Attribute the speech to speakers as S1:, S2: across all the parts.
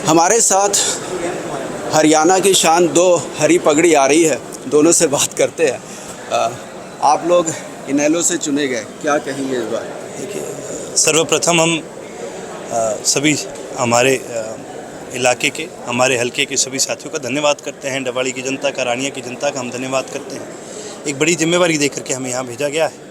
S1: हमारे साथ हरियाणा की शान दो हरी पगड़ी आ रही है, दोनों से बात करते हैं। आप लोग इनेलो से चुने गए, क्या कहेंगे इस बार?
S2: देखिए, सर्वप्रथम हम सभी हमारे इलाके के, हमारे हलके के सभी साथियों का धन्यवाद करते हैं। डवाड़ी की जनता का, रानिया की जनता का हम धन्यवाद करते हैं। एक बड़ी जिम्मेवारी देकर के हमें यहाँ भेजा गया है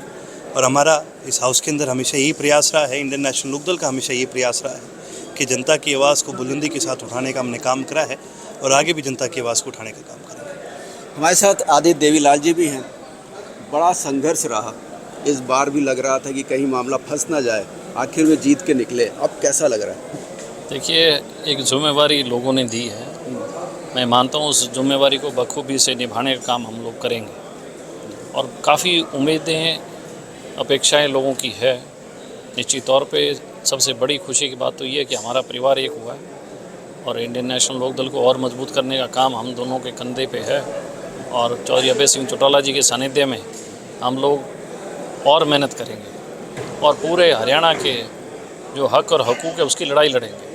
S2: और हमारा इस हाउस के अंदर हमेशा यही प्रयास रहा है, इंडियन नेशनल लोकदल का हमेशा यही प्रयास रहा है कि जनता की आवाज़ को बुलंदी के साथ उठाने का हमने काम करा है और आगे भी जनता की आवाज़ को उठाने का काम करेंगे।
S1: हमारे साथ आदित्य देवीलाल जी भी हैं। बड़ा संघर्ष रहा, इस बार भी लग रहा था कि कहीं मामला फंस ना जाए, आखिर में जीत के निकले। अब कैसा लग रहा है?
S3: देखिए, एक जिम्मेवारी लोगों ने दी है। मैं मानता हूँ उस जिम्मेवारी को बखूबी से निभाने का काम हम लोग करेंगे और काफ़ी उम्मीदें, अपेक्षाएं लोगों की है। निश्चित तौर पे सबसे बड़ी खुशी की बात तो ये है कि हमारा परिवार एक हुआ है और इंडियन नेशनल लोकदल को और मजबूत करने का काम हम दोनों के कंधे पे है और चौधरी अभय सिंह चौटाला जी के सानिध्य में हम लोग और मेहनत करेंगे और पूरे हरियाणा के जो हक और हकूक़ है उसकी लड़ाई लड़ेंगे।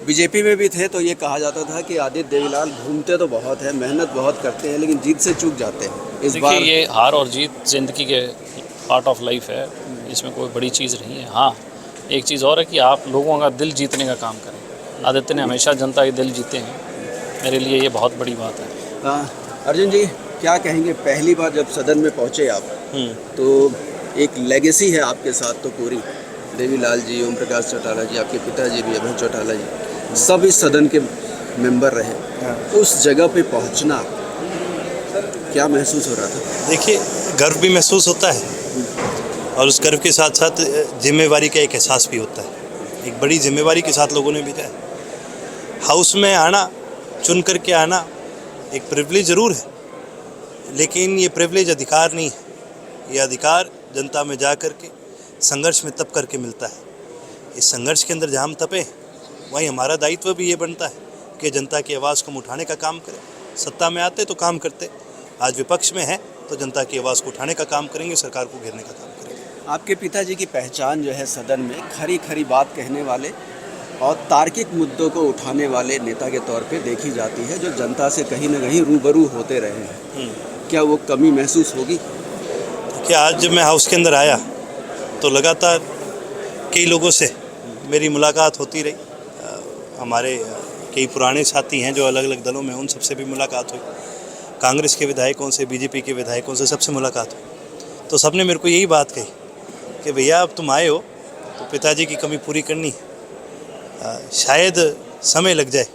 S1: बीजेपी में भी थे तो ये कहा जाता था कि आदित्य देवीलाल घूमते तो बहुत है, मेहनत बहुत करते हैं, लेकिन जीत से चूक जाते हैं। इस बार
S3: ये हार और जीत ज़िंदगी के पार्ट ऑफ लाइफ है, इसमें कोई बड़ी चीज़ नहीं है। हाँ, एक चीज़ और है कि आप लोगों का दिल जीतने का काम करें। आदित्य ने हमेशा जनता के दिल जीते हैं, मेरे लिए ये बहुत बड़ी बात है।
S1: अर्जुन जी, क्या कहेंगे? पहली बार जब सदन में पहुंचे आप, तो एक लेगेसी है आपके साथ तो पूरी। देवीलाल जी, ओम प्रकाश चौटाला जी, आपके पिताजी भी अभय चौटाला जी, सब इस सदन के मेंबर रहे। उस जगह पे पहुंचना क्या महसूस हो रहा था?
S2: देखिए, गर्व भी महसूस होता है और उस गर्व के साथ साथ जिम्मेवारी का एक एहसास भी होता है। एक बड़ी जिम्मेवारी के साथ लोगों ने भेजा है। हाउस में आना, चुन करके आना एक प्रिविलेज ज़रूर है, लेकिन ये प्रिविलेज अधिकार नहीं है। ये अधिकार जनता में जा कर के संघर्ष में तप करके मिलता है। इस संघर्ष के अंदर जहाँ हम तपे, वहीं हमारा दायित्व भी ये बनता है कि जनता की आवाज़ को हम उठाने का काम करें। सत्ता में आते तो काम करते, आज विपक्ष में है तो जनता की आवाज़ को उठाने का काम करेंगे, सरकार को घेरने का काम करेंगे।
S1: आपके पिताजी की पहचान जो है सदन में खरी खरी बात कहने वाले और तार्किक मुद्दों को उठाने वाले नेता के तौर पे देखी जाती है, जो जनता से कहीं ना कहीं रूबरू होते रहे हैं। क्या वो कमी महसूस होगी?
S2: कि आज जब मैं हाउस के अंदर आया तो लगातार कई लोगों से मेरी मुलाकात होती रही। हमारे कई पुराने साथी हैं जो अलग अलग दलों में, उन सबसे भी मुलाकात हुई। कांग्रेस के विधायकों से, बीजेपी के विधायकों से, सबसे मुलाकात हुई। तो सबने मेरे को यही बात कही कि भैया अब तुम आए हो तो पिताजी की कमी पूरी करनी है। शायद समय लग जाए,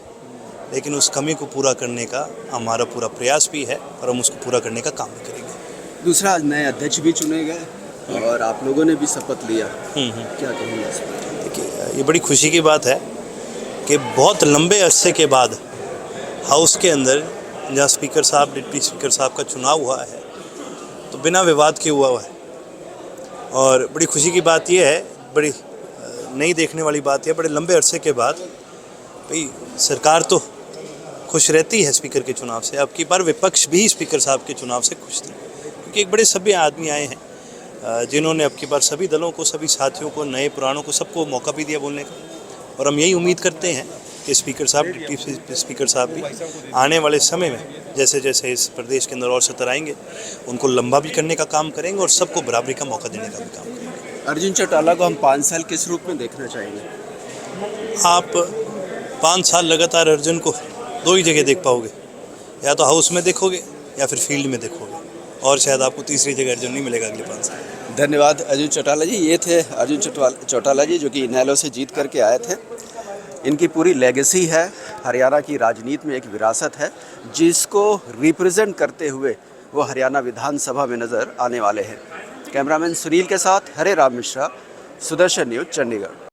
S2: लेकिन उस कमी को पूरा करने का हमारा पूरा प्रयास भी है और हम उसको पूरा करने का काम भी करेंगे।
S1: दूसरा, नए अध्यक्ष भी चुने गए और आप लोगों ने भी शपथ लिया। क्या कहेंगे इस पर?
S2: देखिए, ये बड़ी खुशी की बात है कि बहुत लंबे अरसे के बाद हाउस के अंदर जहाँ स्पीकर साहब, डिप्टी स्पीकर साहब का चुनाव हुआ है तो बिना विवाद के हुआ है और बड़ी खुशी की बात यह है, बड़ी नई देखने वाली बात है, बड़े लंबे अरसे के बाद भाई सरकार तो खुश रहती है स्पीकर के चुनाव से। अब की बार विपक्ष भी स्पीकर साहब के चुनाव से खुश थे, क्योंकि एक बड़े सभ्य आदमी आए हैं जिन्होंने अब की बार सभी दलों को, सभी साथियों को, नए पुरानों को, सबको मौका भी दिया बोलने का। और हम यही उम्मीद करते हैं कि स्पीकर साहब, डिप्टी स्पीकर साहब भी आने वाले समय में जैसे जैसे इस प्रदेश के अंदर और सत्तर आएंगे, उनको लंबा भी करने का काम करेंगे और सबको बराबरी का मौका देने का भी काम करेंगे।
S1: अर्जुन चौटाला को हम 5 साल किस रूप में देखना चाहेंगे?
S2: आप 5 साल लगातार अर्जुन को दो ही जगह देख पाओगे, या तो हाउस में देखोगे या फिर फील्ड में देखोगे, और शायद आपको तीसरी जगह अर्जुन नहीं मिलेगा अगले 5 साल।
S1: धन्यवाद अर्जुन चौटाला जी। ये थे अर्जुन चौटाला जी, जो कि इनेलो से जीत करके आए थे। इनकी पूरी लेगेसी है, हरियाणा की राजनीति में एक विरासत है, जिसको रिप्रेजेंट करते हुए वो हरियाणा विधानसभा में नज़र आने वाले हैं। कैमरामैन सुनील के साथ हरे राम मिश्रा, सुदर्शन न्यूज़, चंडीगढ़।